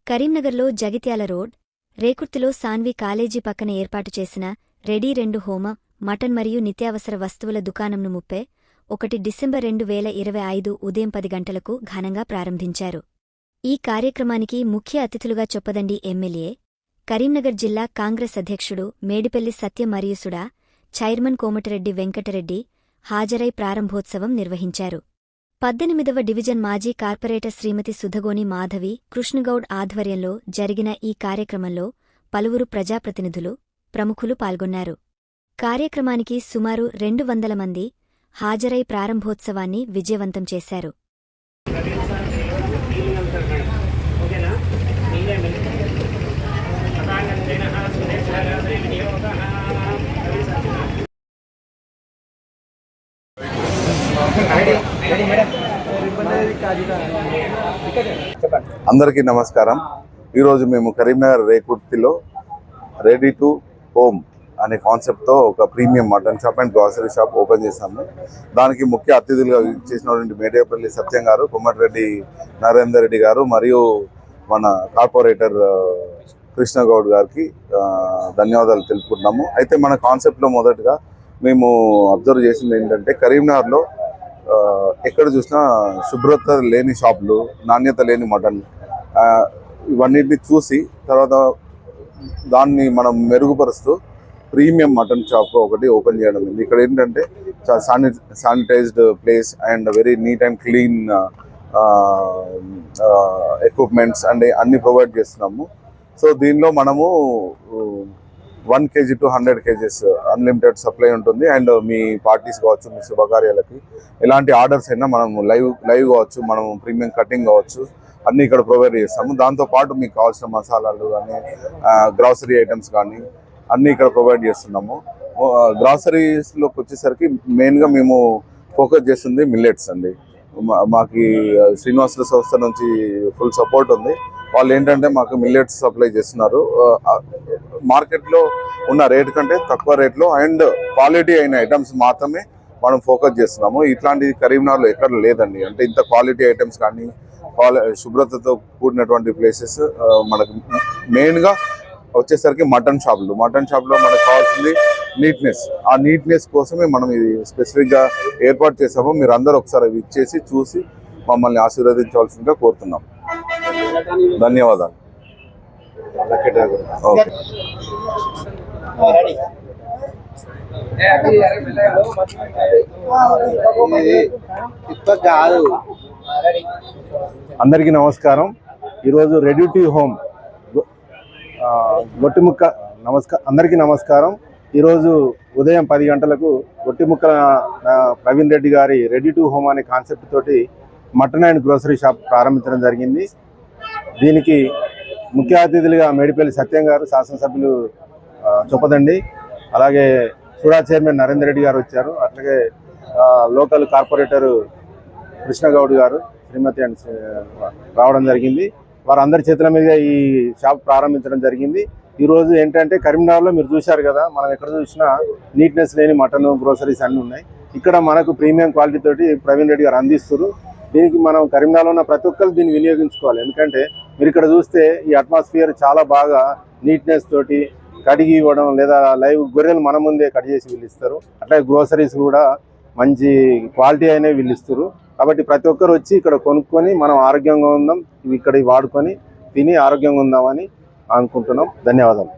కరీంనగర్లో Jagtial road, రేకుర్తిలో Saanvi college పక్కన ఏర్పాటు చేసిన రెడీ 2 హోమ, మటన్ మరియు నిత్యావసర వస్తువుల దుకాణంను 31 డిసెంబర్ 2025 ఉదయం 10 గంటలకు ఘనంగా ప్రారంభించారు. ఈ కార్యక్రమానికి ముఖ్య అతిథులుగా చొప్పదండి ఎమ్మెల్యే, కరీంనగర్ జిల్లా కాంగ్రెస్ అధ్యక్షుడు మేడిపల్లి సత్యం మరియు సుడా, చైర్మన్ కోమటిరెడ్డి వెంకటరెడ్డి హాజరై ప్రారంభోత్సవం నిర్వహించారు. 18వ డివిజన్ మాజీ కార్పొరేటర్ శ్రీమతి సుధగోని మాధవి కృష్ణగౌడ్ ఆధ్వర్యంలో జరిగిన ఈ కార్యక్రమంలో పలువురు ప్రజాప్రతినిధులు, ప్రముఖులు పాల్గొన్నారు. కార్యక్రమానికి సుమారు 200 మంది హాజరై ప్రారంభోత్సవాన్ని విజయవంతం చేశారు. అందరికీ నమస్కారం. ఈరోజు మేము కరీంనగర్ రేకుర్తిలో రెడీ టు హోమ్ అనే కాన్సెప్ట్తో ఒక premium mutton shop and grocery shop open చేశాము. దానికి ముఖ్య అతిథులుగా చేసినటువంటి మేడిపల్లి సత్యం గారు, కోమటిరెడ్డి నరేందర్ రెడ్డి గారు మరియు మన కార్పొరేటర్ కృష్ణగౌడ్ గారికి ధన్యవాదాలు తెలుపుకుంటున్నాము. అయితే మన కాన్సెప్ట్లో మొదటగా మేము అబ్జర్వ్ చేసింది ఏంటంటే, కరీంనగర్లో ఎక్కడ చూసినా శుభ్రత లేని షాపులు, నాణ్యత లేని మటన్, ఇవన్నిటిని చూసి తర్వాత దాన్ని మనం మెరుగుపరుస్తూ ప్రీమియం మటన్ షాప్ ఒకటి ఓపెన్ చేయడం. ఇక్కడ ఏంటంటే sanitized place and very neat and clean equipments and అన్ని ప్రొవైడ్ చేస్తున్నాము. సో దీనిలో మనము 1 kg to 100 kgs unlimited supply ఉంటుంది. అండ్ మీ పార్టీస్ కావచ్చు, మీ శుభకార్యాలకి ఎలాంటి ఆర్డర్స్ అయినా మనం లైవ్ కావచ్చు, మనం ప్రీమియం కటింగ్ కావచ్చు, అన్నీ ఇక్కడ ప్రొవైడ్ చేస్తాము. దాంతోపాటు మీకు కావాల్సిన మసాలాలు కానీ, గ్రాసరీ ఐటమ్స్ కానీ అన్నీ ఇక్కడ ప్రొవైడ్ చేస్తున్నాము. గ్రాసరీస్లోకి వచ్చేసరికి మెయిన్గా మేము ఫోకస్ చేస్తుంది మిల్లెట్స్ అండి. మాకు శ్రీనివాసుల సంస్థ నుంచి ఫుల్ సపోర్ట్ ఉంది. వాళ్ళు ఏంటంటే మాకు మిల్లెట్స్ సప్లై చేస్తున్నారు. మార్కెట్లో ఉన్న రేట్ కంటే తక్కువ రేట్లో అండ్ క్వాలిటీ అయిన ఐటమ్స్ మాత్రమే మనం ఫోకస్ చేస్తున్నాము. ఇట్లాంటిది కరీంనగర్లో ఎక్కడ లేదండి. అంటే ఇంత క్వాలిటీ ఐటమ్స్ కానీ, శుభ్రతతో కూడినటువంటి ప్లేసెస్ మనకు మెయిన్గా వచ్చేసరికి మటన్ షాప్లో మనకు కావాల్సింది నీట్నెస్. ఆ నీట్నెస్ కోసమే మనం ఇది స్పెసిఫిక్గా ఏర్పాటు చేసాము. మీరు అందరూ ఒకసారి ఇచ్చేసి చూసి మమ్మల్ని ఆశీర్వదించవలసిందిగా కోరుతున్నాం. ధన్యవాదాలు. అందరికీ నమస్కారం. ఈరోజు రెడీ టు హోమ్ గొట్టిముక్క అందరికీ నమస్కారం. ఈరోజు ఉదయం 10 గంటలకు గొట్టిముక్కల ప్రవీణ్ రెడ్డి గారి రెడీ టు హోమ్ అనే కాన్సెప్ట్ తోటి మటన్ అండ్ గ్రోసరీ షాప్ ప్రారంభించడం జరిగింది. దీనికి ముఖ్య అతిథులుగా మేడిపల్లి సత్యం గారు, శాసనసభ్యులు చొప్పదండి, అలాగే సుడా చైర్మన్ నరేందర్ రెడ్డి గారు వచ్చారు. అట్లాగే లోకల్ కార్పొరేటర్ కృష్ణగౌడ్ గారు, శ్రీమతి అండ్ రావడం జరిగింది. వారందరి చేతుల మీద ఈ షాప్ ప్రారంభించడం జరిగింది. ఈరోజు ఏంటంటే, కరీంనగర్లో మీరు చూశారు కదా, మనం ఎక్కడ చూసినా నీట్నెస్ లేని మటన్, గ్రోసరీస్ అన్నీ ఉన్నాయి. ఇక్కడ మనకు ప్రీమియం క్వాలిటీ తోటి ప్రవీణ్ రెడ్డి గారు అందిస్తారు. దీనికి మనం కరీంనగర్లో ఉన్న ప్రతి ఒక్కరు దీన్ని వినియోగించుకోవాలి. ఎందుకంటే మీరు ఇక్కడ చూస్తే ఈ అట్మాస్ఫియర్ చాలా బాగా నీట్నెస్ తోటి కడిగి ఇవ్వడం, లేదా లైవ్ గొర్రెలు మన ముందే కట్ చేసి వీళ్ళిస్తారు. అట్లాగే గ్రోసరీస్ కూడా మంచి క్వాలిటీ అయినవి వీళ్ళిస్తారు. కాబట్టి ప్రతి ఒక్కరు వచ్చి ఇక్కడ కొనుక్కొని మనం ఆరోగ్యంగా ఉందాం, ఇక్కడ వాడుకొని తిని ఆరోగ్యంగా ఉందామని అనుకుంటున్నాం. ధన్యవాదాలు.